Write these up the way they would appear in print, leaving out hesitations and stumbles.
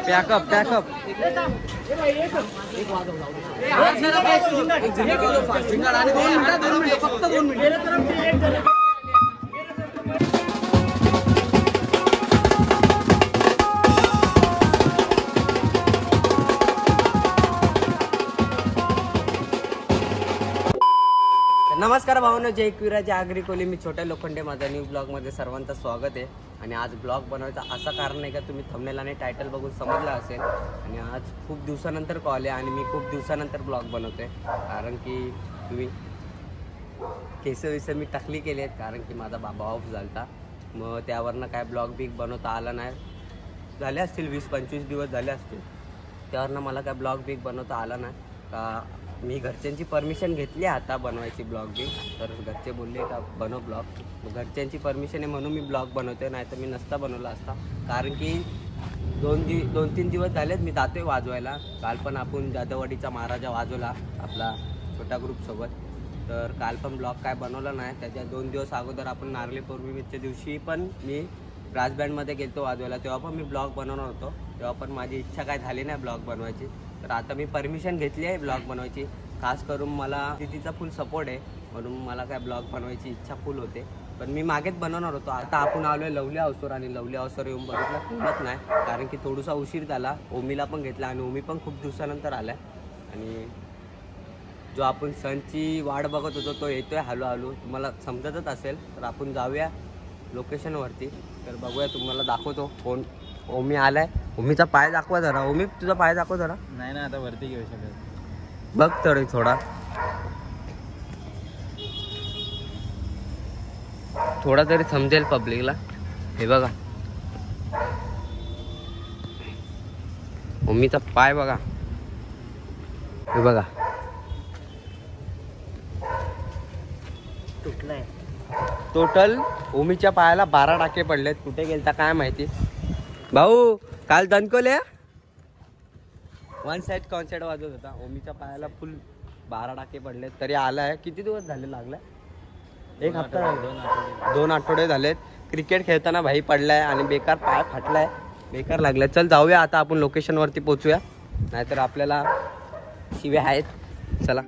Pack up pack up फक्त 2 minute. नमस्कार भावनो, जय एकविराच्या आगरी कोली. मी छोट्या लोखंडे, माझा न्यू ब्लॉगमध्ये सर्वांचं स्वागत आहे. आणि आज ब्लॉग बनवायचं असं कारण आहे का तुम्ही थंबनेल आणि टायटल बघून समजलं असेल. आणि आज खूप दिवसानंतर कॉल आहे आणि मी खूप दिवसानंतर ब्लॉग बनवतोय. कारण की तुम्ही केस मी टाकली केले आहेत, कारण की माझा बाबा ऑफ झाला. मग त्यावरनं काय ब्लॉग बिग बनवता आला नाही. झाले असतील 20-25 दिवस झाले असतील. त्यावरनं मला काय ब्लॉग बिग बनवता आला नाही का. मी घरच्यांची परमिशन घेतली आता बनवायची ब्लॉग बिग. तर घरचे बोलले का बनव ब्लॉग. घरच्यांची परमिशन आहे म्हणून मी ब्लॉग बनवते, नाही तर मी नसता बनवला असता. कारण की 2-3 दिवस झालेत मी जातोय वाजवायला. काल पण आपण जाधववाडीचा महाराजा वाजवला आपला छोटा ग्रुपसोबत. तर काल पण ब्लॉग काय बनवला नाही. त्याच्या 2 दिवस अगोदर आपण नारळी पौर्णिमेच्या दिवशी पण मी ब्रास बँडमध्ये गेलतो वाजवायला. तेव्हा पण मी ब्लॉग बनवणार होतो. तेव्हा पण माझी इच्छा काय झाली नाही ब्लॉग बनवायची. तर आता मी परमिशन घेतली आहे ब्लॉग बनवायची. खास करून मला तिचा फुल सपोर्ट आहे म्हणून मला काय ब्लॉग बनवायची इच्छा फुल होते. पण मी मागेच बनवणार होतो. आता आपण आलो आहे लवली हाऊसवर आणि लवली हाऊसवर येऊन बघितलं कोणच नाही. कारण की थोडासा उशीर झाला. ओमीला पण घेतला आणि ओमी पण खूप दिवसानंतर आला आहे. आणि जो आपण सणची वाट बघत होतो तो येतोय हळूहळू. तुम्हाला समजतच असेल. तर आपण जाऊया लोकेशनवरती. तर बघूया, तुम्हाला दाखवतो कोण. ओमी आलाय. ओमीचा पाय दाखवा जरा. ओमी तुझा पाय दाखव जरा. नाही ना, आता वरती घेऊ शकत. बघ तरी थोडा तरी समजेल पब्लिकला. हे बघा ओमीचा पाय बघा. हे बघा तुटलाय. टोटल ओमीच्या पायाला 12 टाके पडलेत. कुठे गेलता काय माहिती. भाऊ काल दणकोले 1 साइड कॉन्सर्ट वाजवत होता. ओमीच्या पायाला फुल 12 टाके पडलेत. तरी आलाय. किती दिवस झाले लागलाय? 1 हप्ता 2 आठवडे झालेत. क्रिकेट खेळताना भाई पडलाय आणि बेकार पाय फाटलाय. बेकार लागलाय. चल जाऊया आता आपण लोकेशनवरती पोचूया, नाहीतर आपल्याला शिव्या आहेत. चला.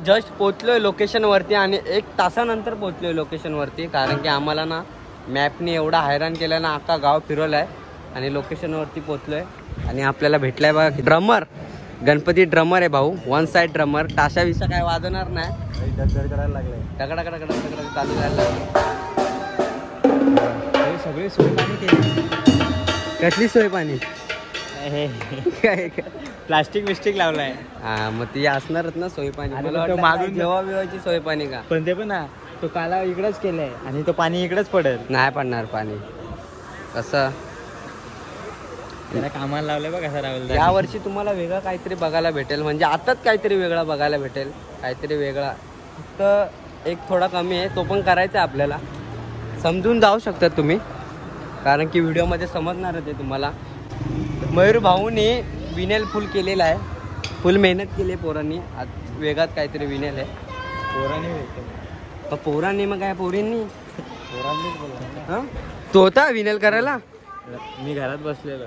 जस्ट पोचलोय लोकेशनवरती आणि 1 तासानंतर पोचलोय लोकेशनवरती. कारण की आम्हाला ना मॅपने एवढा हैराण केला ना, अख्खा गाव फिरवलाय आणि लोकेशनवरती पोचलोय. आणि आपल्याला भेटलाय बघा ड्रमर. गणपती ड्रमर आहे भाऊ. 1 साइड ड्रमर. ताशा विषा काय वाजवणार नाही. करायला लागलाय. दगडा चालू झाला. सगळी सोय पाणी केली. कसली सोय पाणी? प्लास्टिक मिस्टिक लावलाय. हा मग ती असणारच ना सोय पाणी. मागून जेव्हा बिवायची सोय पाणी का. पण ते पण ना तो काला इकडेच केलाय आणि तो पाणी इकडेच पडेल. नाही पडणार पाणी. कसं त्याला कामाला लावलंय बघ कसा राहुल. या वर्षी तुम्हाला वेगळं काहीतरी बघायला भेटेल. म्हणजे आताच काहीतरी वेगळं बघायला भेटेल. काहीतरी वेगळा. फक्त एक थोडा कमी आहे, तो पण करायचा आहे आपल्याला. समजून जाऊ शकतात तुम्ही, कारण की व्हिडिओमध्ये समजणारच आहे तुम्हाला. मयूर भाऊने विनेल फुल केलेला आहे. फुल मेहनत केली आहे पोरांनी. आज वेगळाच काहीतरी विनेल आहे. पोरांनी मग काय पोरींनी बोला. तो होता विनेल करायला. मी घरात बसलेलो.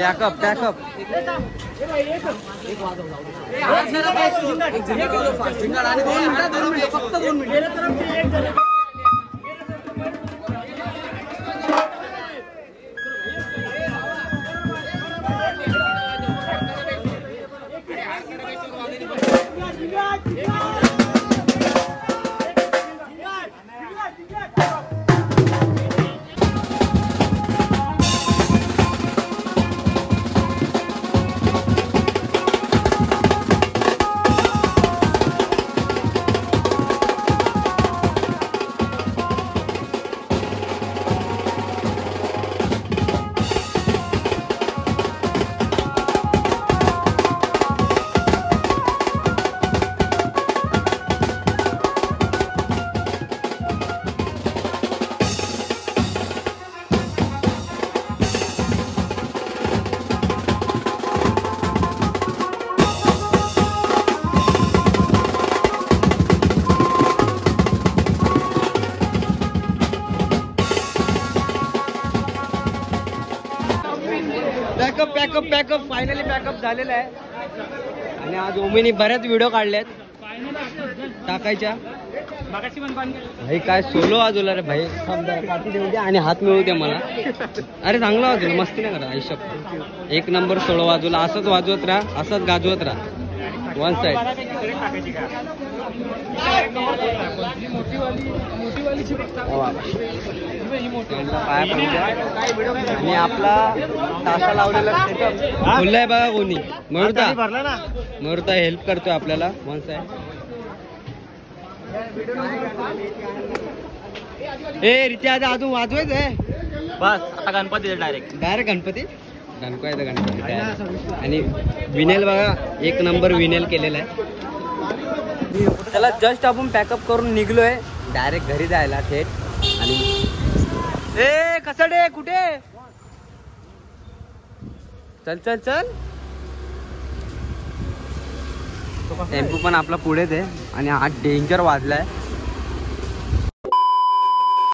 पॅकअप पॅकअप फक्त 2 minute pack up pack up pack up finally pack up झालेलं आहे आणि आज ओमीनी बऱ्याच व्हिडिओ काढल्यात टाकायच्या भाई काय सोलो वाजवला रे भाई पाठी देऊ दे आणि हात मिळू दे मला अरे चांगला वाजवला मस्ती नाही करा आयुष्यात 1 नंबर सोलो वाजवला असंच वाजवत राहा असंच गाजवत राहा 1 साइड आणि आपला ताशा लावलेला खुल्लाय बघा कोणी मरुता हेल्प करतोय आपल्याला 1 साइड ए रित्या अजून वाजवायचं आहे बस आता गणपती डायरेक्ट गणपती गणपती गणपती आणि विनेल बघा 1 नंबर विनेल केलेला आहे त्याला जस्ट आपण पॅकअप करून निघलोय डायरेक्ट घरी जायला थेट आणि ए कसडे कुठे चल चल चल टेम्पो पण आपला पुढेच आहे आणि हा डेंजर वाजलाय